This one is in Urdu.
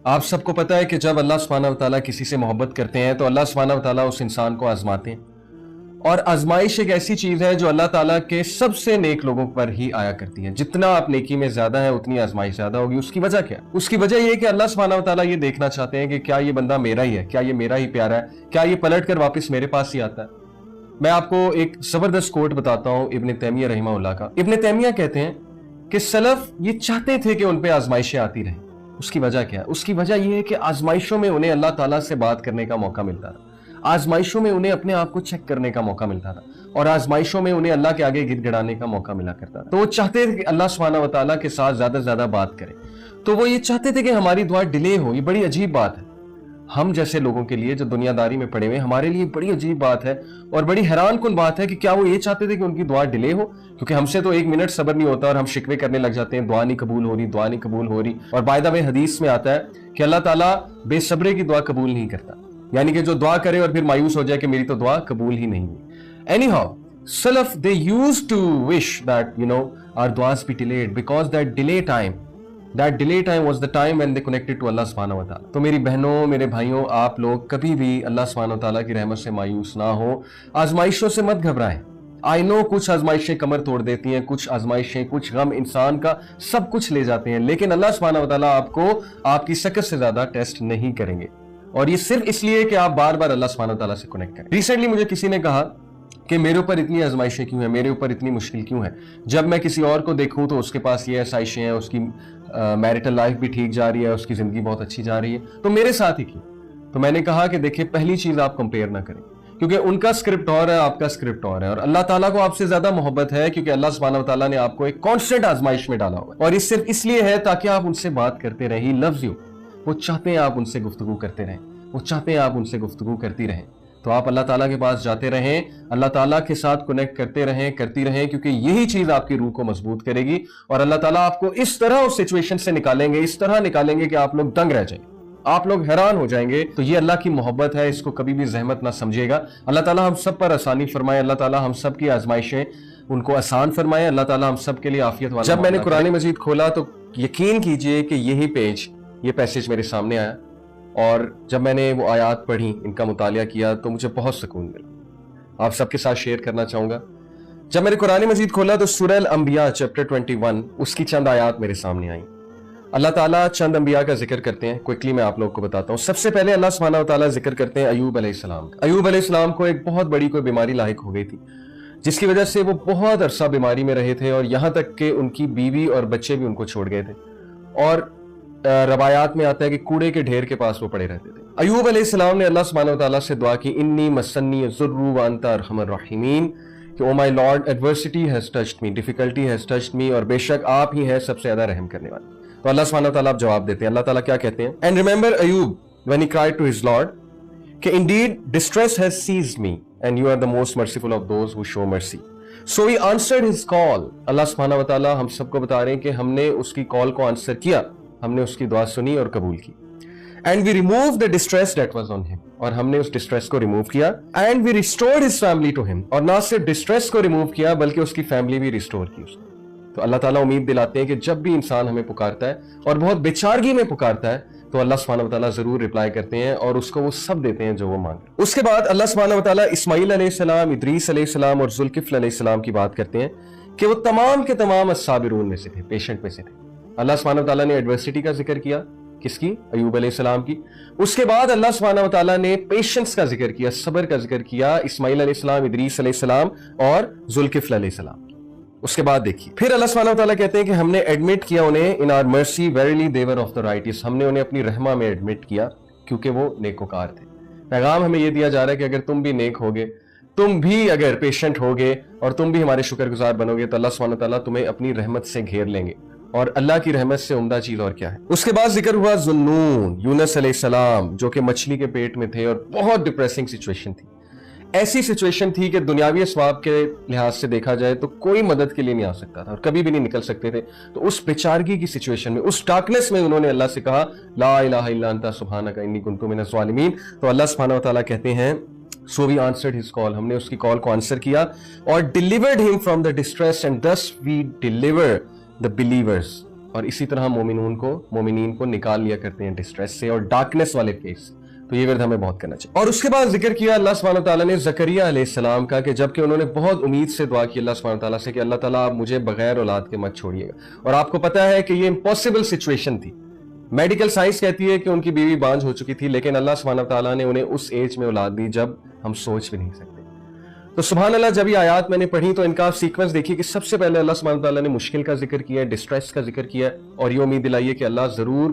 آپ سب کو پتا ہے کہ جب اللہ سبحانہ و تعالیٰ کسی سے محبت کرتے ہیں تو اللہ سبحانہ و تعالیٰ اس انسان کو آزماتے ہیں، اور آزمائش ایک ایسی چیز ہے جو اللہ تعالیٰ کے سب سے نیک لوگوں پر ہی آیا کرتی ہے۔ جتنا آپ نیکی میں زیادہ ہے اتنی آزمائش زیادہ ہوگی۔ اس کی وجہ کیا؟ اس کی وجہ یہ کہ اللہ سبحانہ و تعالیٰ یہ دیکھنا چاہتے ہیں کہ کیا یہ بندہ میرا ہی ہے، کیا یہ میرا ہی پیارا ہے، کیا یہ پلٹ کر واپس میرے پاس ہی آتا ہے۔ میں آپ کو ایک زبردست کوٹ بتاتا ہوں ابن تیمیہ رحمہ اللہ کا۔ ابن تیمیہ کہتے ہیں کہ سلف یہ چاہتے تھے کہ ان پہ آزمائشیں آتی رہیں۔ اس کی وجہ کیا ہے؟ اس کی وجہ یہ ہے کہ آزمائشوں میں انہیں اللہ تعالیٰ سے بات کرنے کا موقع ملتا تھا، آزمائشوں میں انہیں اپنے آپ کو چیک کرنے کا موقع ملتا تھا، اور آزمائشوں میں انہیں اللہ کے آگے گڑ گڑانے کا موقع ملا کرتا تھا۔ تو وہ چاہتے تھے کہ اللہ سبحانہ و تعالیٰ کے ساتھ زیادہ سے زیادہ بات کریں، تو وہ یہ چاہتے تھے کہ ہماری دعا ڈیلے ہو۔ یہ بڑی عجیب بات ہے ہم جیسے لوگوں کے لیے جو دنیا داری میں پڑے ہوئے، ہمارے لیے بڑی عجیب بات ہے اور بڑی حیران کن بات ہے کہ کیا وہ یہ چاہتے تھے کہ ان کی دعا ڈیلے ہو؟ کیونکہ ہم سے تو ایک منٹ صبر نہیں ہوتا اور ہم شکوے کرنے لگ جاتے ہیں، دعا نہیں قبول ہو رہی، دعا نہیں قبول ہو رہی۔ اور بائی دا وے حدیث میں آتا ہے کہ اللہ تعالیٰ بے صبرے کی دعا قبول نہیں کرتا، یعنی کہ جو دعا کرے اور پھر مایوس ہو جائے کہ میری تو دعا قبول ہی نہیں ہوئی۔ Any how Salaf, they used to wish that, our du'as be delayed because that delay time was the time when they connected to Allah subhanahu wa ta'ala. تو میری بہنوں، میرے بھائیوں، آپ لوگ کبھی بھی اللہ سبحانہ و تعالیٰ کی رحمت سے مایوس نہ ہو، آزمائشوں سے مت گھبرائیں۔ I know کچھ آزمائشیں کمر توڑ دیتی ہیں، کچھ آزمائشیں، کچھ غم انسان کا سب کچھ لے جاتے ہیں، لیکن اللہ سبحانہ و تعالیٰ آپ کو آپ کی شکل سے زیادہ ٹیسٹ نہیں کریں گے، اور یہ صرف اس لیے کہ آپ بار بار اللہ سبحانہ و تعالیٰ سے کنیکٹ کریں۔ ریسنٹلی مجھے کسی نے کہا کہ میرے اوپر اتنی آزمائشیں کیوں ہیں، میرے اوپر اتنی مشکل کیوں ہے؟ جب میں کسی اور کو دیکھوں تو اس کے پاس یہ آسائشیں ہیں، اس کی میرٹل لائف بھی ٹھیک جا رہی ہے، اس کی زندگی بہت اچھی جا رہی ہے، تو میرے ساتھ ہی کیوں؟ تو میں نے کہا کہ دیکھیں، پہلی چیز آپ کمپیئر نہ کریں، کیونکہ ان کا اسکرپٹ اور ہے، آپ کا اسکرپٹ اور ہے، اور اللہ تعالیٰ کو آپ سے زیادہ محبت ہے کیونکہ اللہ سبحانہ و تعالیٰ نے آپ کو ایک کانسٹنٹ آزمائش میں ڈالا ہوا ہے، اور یہ صرف اس لیے ہے تاکہ آپ ان سے بات کرتے رہیں۔ ہی لوز یو، وہ چاہتے ہیں آپ ان سے گفتگو کرتے رہیں، وہ چاہتے ہیں آپ ان سے گفتگو کرتی رہیں۔ تو آپ اللہ تعالیٰ کے پاس جاتے رہیں، اللہ تعالیٰ کے ساتھ کنیکٹ کرتے رہیں، کرتی رہیں، کیونکہ یہی چیز آپ کی روح کو مضبوط کرے گی، اور اللہ تعالیٰ آپ کو اس طرح اس سچویشن سے نکالیں گے، اس طرح نکالیں گے کہ آپ لوگ دنگ رہ جائیں گے، آپ لوگ حیران ہو جائیں گے۔ تو یہ اللہ کی محبت ہے، اس کو کبھی بھی زحمت نہ سمجھے گا۔ اللہ تعالیٰ ہم سب پر آسانی فرمائے، اللہ تعالیٰ ہم سب کی آزمائشیں ان کو آسان فرمائے، اللہ تعالیٰ ہم سب کے لیے عافیت والا۔ جب میں نے قرآن مجید کھولا تو یقین کیجئے کہ یہی پیج، یہ پیسیج میرے سامنے آیا، اور جب میں نے وہ آیات پڑھی، ان کا مطالعہ کیا، تو مجھے بہت سکون ملا۔ آپ سب کے ساتھ شیئر کرنا چاہوں گا۔ جب میں نے قرآن مجید کھولا تو سورہ الانبیاء چیپٹر 21 اس کی چند آیات میرے سامنے آئیں۔ اللہ تعالیٰ چند انبیاء کا ذکر کرتے ہیں، کوئکلی میں آپ لوگ کو بتاتا ہوں۔ سب سے پہلے اللہ سبحانہ و تعالیٰ ذکر کرتے ہیں ایوب علیہ السلام کا۔ ایوب علیہ السلام کو ایک بہت بڑی کوئی بیماری لاحق ہو گئی تھی، جس کی وجہ سے وہ بہت عرصہ بیماری میں رہے تھے، اور یہاں تک کہ ان کی بیوی اور بچے بھی ان کو چھوڑ گئے تھے، اور روایات میں آتا ہے کہ کوڑے کے ڈھیر کے پاس وہ پڑے رہتے تھے۔ ایوب علیہ السلام نے اللہ سبحانہ و تعالیٰ سے دعا کی، انی مسنی الضر وانت ارحم الراحمین، کہ O my Lord, adversity has touched me, difficulty has touched me, اور بے شک آپ ہی ہیں سب سے زیادہ رحم کرنے والے۔ تو اللہ سبحانہ و تعالیٰ اب جواب دیتے ہیں۔ اللہ تعالیٰ کیا کہتے ہیں؟ And remember Ayub when he cried to his Lord کہ indeed distress has seized me and you are the most merciful of those who show mercy. So he answered his call. اللہ سبحانہ و تعالیٰ ہم سب کو بتا رہے ہیں کہ ہم نے اس کی کال کو آنسر کیا، ہم نے اس کی دعا سنی اور قبول کی۔ And we removed the distress that was on him. اور ہم نے اس ڈسٹریس کو ریموو کیا۔ And we restored his family to him. اور نہ صرف ڈسٹریس کو ریموو کیا بلکہ اس کی فیملی بھی ریسٹور کی اس نے۔ تو اللہ تعالیٰ امید دلاتے ہیں کہ جب بھی انسان ہمیں پکارتا ہے اور بہت بیچارگی میں پکارتا ہے تو اللہ سبحانہ و تعالیٰ ضرور رپلائی کرتے ہیں اور اس کو وہ سب دیتے ہیں جو وہ مانگے۔ اس کے بعد اللہ سبحانہ و تعالیٰ اسماعیل علیہ السلام، ادریس علیہ السلام اور ذوالکفل علیہ السلام کی بات کرتے ہیں کہ وہ تمام کے تمام الصابرون میں سے تھے، پیشنٹ میں سے تھے۔ اللہ سبحانہ و تعالیٰ نے ایڈورسٹی کا ذکر کیا، کس کی؟ ایوب علیہ السلام کی۔ اس کے بعد اللہ سبحانہ و تعالیٰ نے پیشنس کا ذکر کیا، صبر کا ذکر کیا، اسماعیل علیہ السلام، ادریس علیہ السلام اور ذوالکفل علیہ السلام۔ اس کے بعد دیکھیے پھر اللہ سبحانہ و تعالیٰ کہتے ہیں کہ ہم نے ایڈمٹ کیا انہیں in our mercy verily they were of the righteous، ہم نے انہیں اپنی رحمہ میں ایڈمٹ کیا کیونکہ وہ نیکوکار تھے۔ پیغام ہمیں یہ دیا جا رہا ہے کہ اگر تم بھی نیک ہوگے، تم بھی اگر پیشنٹ ہوگے اور تم بھی ہمارے شکر گزار بنو گے تو اللہ سبحانہ و تعالیٰ تمہیں اپنی رحمت سے گھیر لیں گے، اور اللہ کی رحمت سے عمدہ چیز اور کیا ہے۔ اس کے بعد ذکر ہوا ذُنُّون، یونس علیہ السلام، جو کہ مچھلی کے پیٹ میں تھے اور بہت ڈپریسنگ سچویشن تھی، ایسی سچویشن تھی کہ دنیاوی اسباب کے لحاظ سے دیکھا جائے تو کوئی مدد کے لیے نہیں آ سکتا تھا اور کبھی بھی نہیں نکل سکتے تھے۔ تو اس بیچارگی کی سچویشن میں، اس ڈارکنیس میں انہوں نے اللہ سے کہا لا الہ الا انت سبحانک انی کنت من الظالمین۔ تو اللہ سبحانہ و تعالیٰ کہتے ہیں So we answered his call، ہم نے اس کی کال کو آنسر کیا اور delivered him from the distress and thus we deliver the believers۔ اور اسی طرح مومنین کو نکال لیا کرتے ہیں ڈسٹریس سے اور ڈارکنیس والے فیس. تو یہ ورد ہمیں بہت کرنا چاہیے. اور اس کے بعد ذکر کیا اللہ سبحانہ وتعالیٰ نے زکریا علیہ السلام کا کہ جبکہ انہوں نے بہت امید سے دعا کی اللہ سبحانہ وتعالیٰ سے کہ اللہ تعالیٰ آپ مجھے بغیر اولاد کے مت چھوڑیے گا. اور آپ کو پتا ہے کہ یہ امپاسبل سچویشن تھی. میڈیکل سائنس کہتی ہے کہ ان کی بیوی بانجھ ہو چکی تھی, لیکن اللہ سبحانہ وتعالیٰ نے انہیں اس ایج میں اولاد دی جب ہم سوچ بھی نہیں سکتے. تو سبحان اللہ, جب یہ آیات میں نے پڑھی تو ان کا سیکوینس دیکھیے کہ سب سے پہلے اللہ سبحانہ وتعالیٰ نے مشکل کا ذکر کیا ہے, ڈسٹریس کا ذکر کیا ہے, اور یہ امید دلائی ہے کہ اللہ ضرور